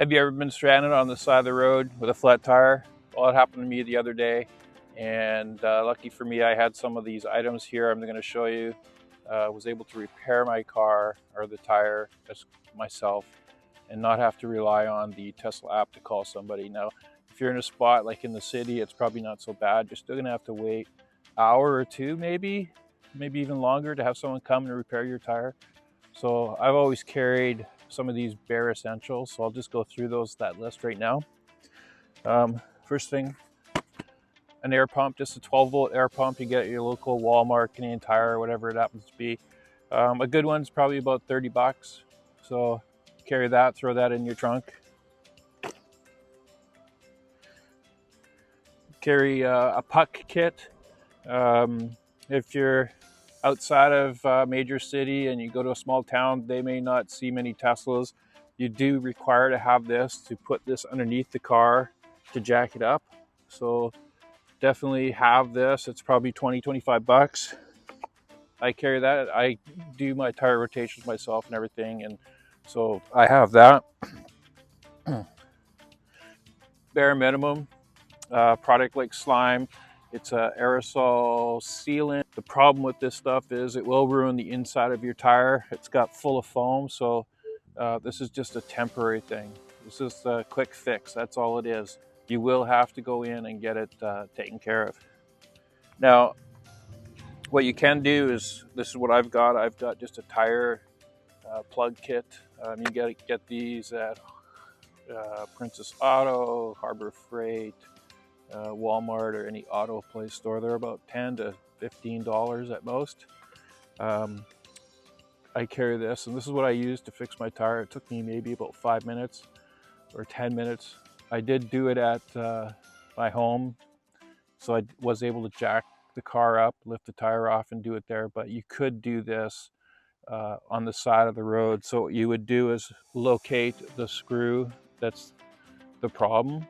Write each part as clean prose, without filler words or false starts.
Have you ever been stranded on the side of the road with a flat tire? Well, it happened to me the other day, and lucky for me, I had some of these items here I'm going to show you. Was able to repair my car or the tire myself and not have to rely on the Tesla app to call somebody. Now, if you're in a spot like in the city, it's probably not so bad. You're still going to have to wait an hour or two, maybe even longer, to have someone come and repair your tire. So I've always carried some of these bare essentials, so I'll just go through that list right now. First thing, an air pump, just a 12-volt air pump you get at your local Walmart, Canadian Tire, whatever it happens to be. A good one's probably about 30 bucks. So carry that, throw that in your trunk. Carry a puck kit. If you're outside of a major city and you go to a small town, they may not see many Teslas. You do require to have this, to put this underneath the car to jack it up. So definitely have this. It's probably 20-25 bucks. I carry that. I do my tire rotations myself and everything, and so I have that. Bare minimum, product like slime. It's an aerosol sealant. The problem with this stuff is it will ruin the inside of your tire. It's got full of foam, so this is just a temporary thing. This is a quick fix. That's all it is. You will have to go in and get it taken care of. Now, what you can do is, this is what I've got. I've got just a tire plug kit. You get these at Princess Auto, Harbor Freight, Walmart, or any auto place store. They're about $10 to $15 at most. I carry this, and this is what I use to fix my tire. It took me maybe about 5 minutes or 10 minutes. I did do it at my home, so I was able to jack the car up, lift the tire off, and do it there. But you could do this on the side of the road. So what you would do is locate the screw that's the problem,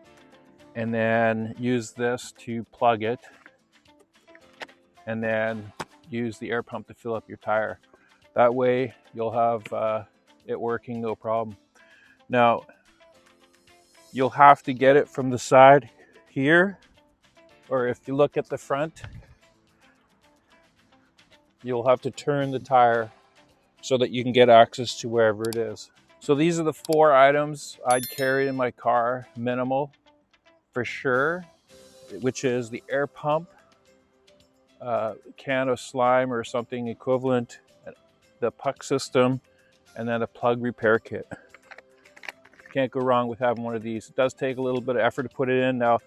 and then use this to plug it, and then use the air pump to fill up your tire. That way you'll have it working no problem. Now, you'll have to get it from the side here, or if you look at the front, you'll have to turn the tire so that you can get access to wherever it is. So these are the 4 items I'd carry in my car, minimal for sure, which is the air pump, can of slime or something equivalent, the puck system, and then a plug repair kit. Can't go wrong with having one of these. It does take a little bit of effort to put it in. Now,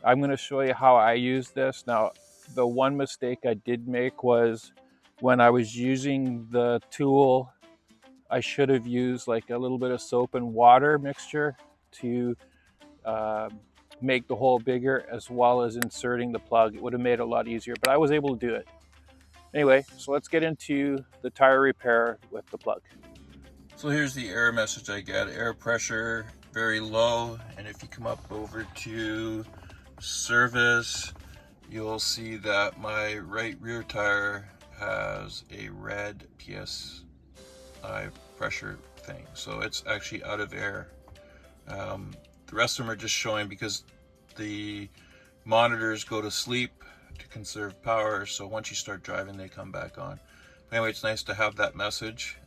I'm going to show you how I use this. Now, the one mistake I did make was when I was using the tool, I should have used like a little bit of soap and water mixture to make the hole bigger, as well as inserting the plug. It would have made it a lot easier, but I was able to do it. Anyway, so let's get into the tire repair with the plug. So here's the error message I get. Air pressure very low, and if you come up over to service, you'll see that my right rear tire has a red PSI pressure thing, so it's actually out of air. The rest of them are just showing because the monitors go to sleep to conserve power, so once you start driving they come back on. Anyway, it's nice to have that message.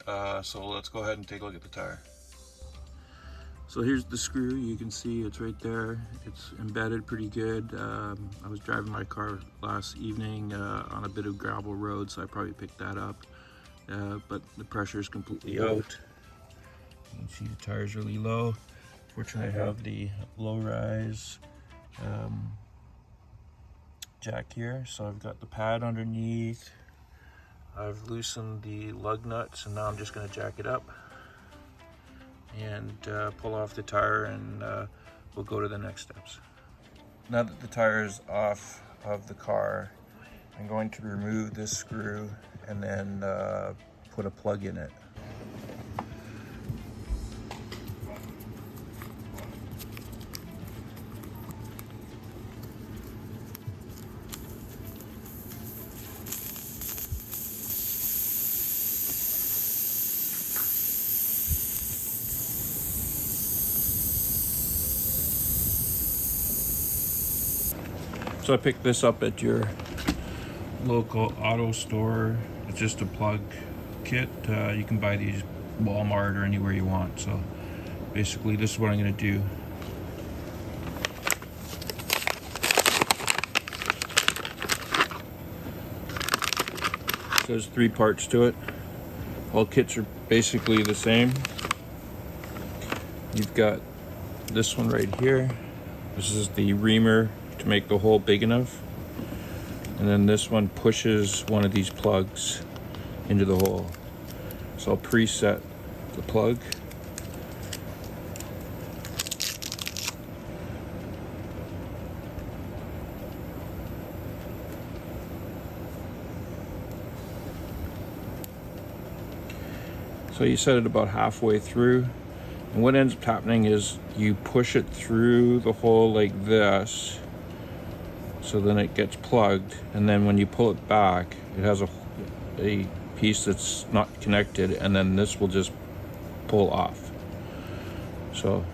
So let's go ahead and take a look at the tire. So here's the screw. You can see it's right there. It's embedded pretty good. I was driving my car last evening on a bit of gravel road, so I probably picked that up. But the pressure is completely out. You can see the tire's really low. Fortunately, I have the low rise jack here, so I've got the pad underneath. I've loosened the lug nuts, and now I'm just going to jack it up and pull off the tire, and we'll go to the next steps. Now that the tire is off of the car, I'm going to remove this screw and then put a plug in it. So I picked this up at your local auto store. It's just a plug kit. You can buy these Walmart or anywhere you want. So basically this is what I'm going to do. So there's 3 parts to it. All kits are basically the same. You've got this one right here. This is the reamer to make the hole big enough. And then this one pushes one of these plugs into the hole. So I'll preset the plug. So you set it about halfway through, and what ends up happening is you push it through the hole like this, so then it gets plugged, and then when you pull it back, it has a piece that's not connected, and then this will just pull off. So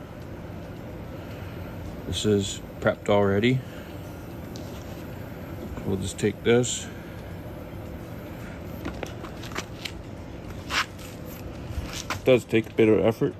this is prepped already. We'll just take this. It does take a bit of effort.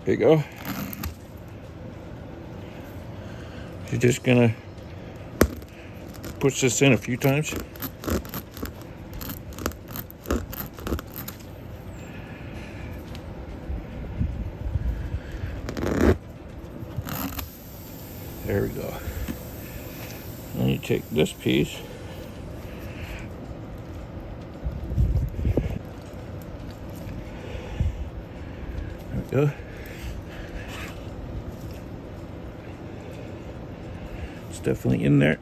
There you go. You're just gonna push this in a few times. There we go. Then you take this piece. There we go. It's definitely in there.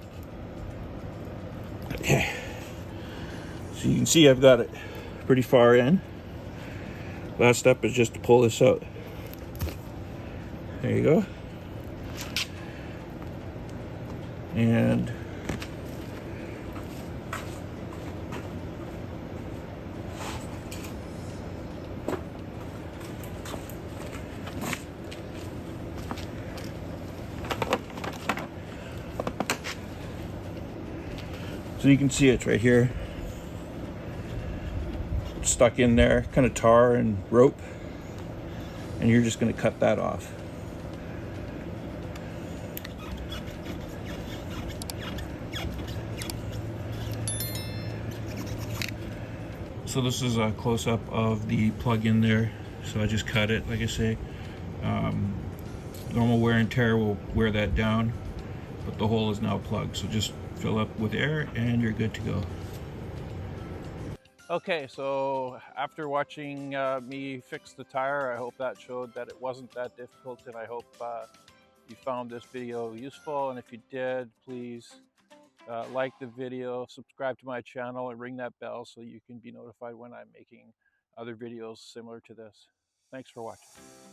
Okay. So you can see I've got it pretty far in. Last step is just to pull this out. There you go. And so you can see it's right here. It's stuck in there, kind of tar and rope. And you're just going to cut that off. So this is a close-up of the plug in there. So I just cut it, like I say. Normal wear and tear will wear that down, but the hole is now plugged. So just fill up with air and you're good to go. Okay, so after watching me fix the tire, I hope that showed that it wasn't that difficult, and I hope you found this video useful. And if you did, please like the video, subscribe to my channel, and ring that bell so you can be notified when I'm making other videos similar to this. Thanks for watching.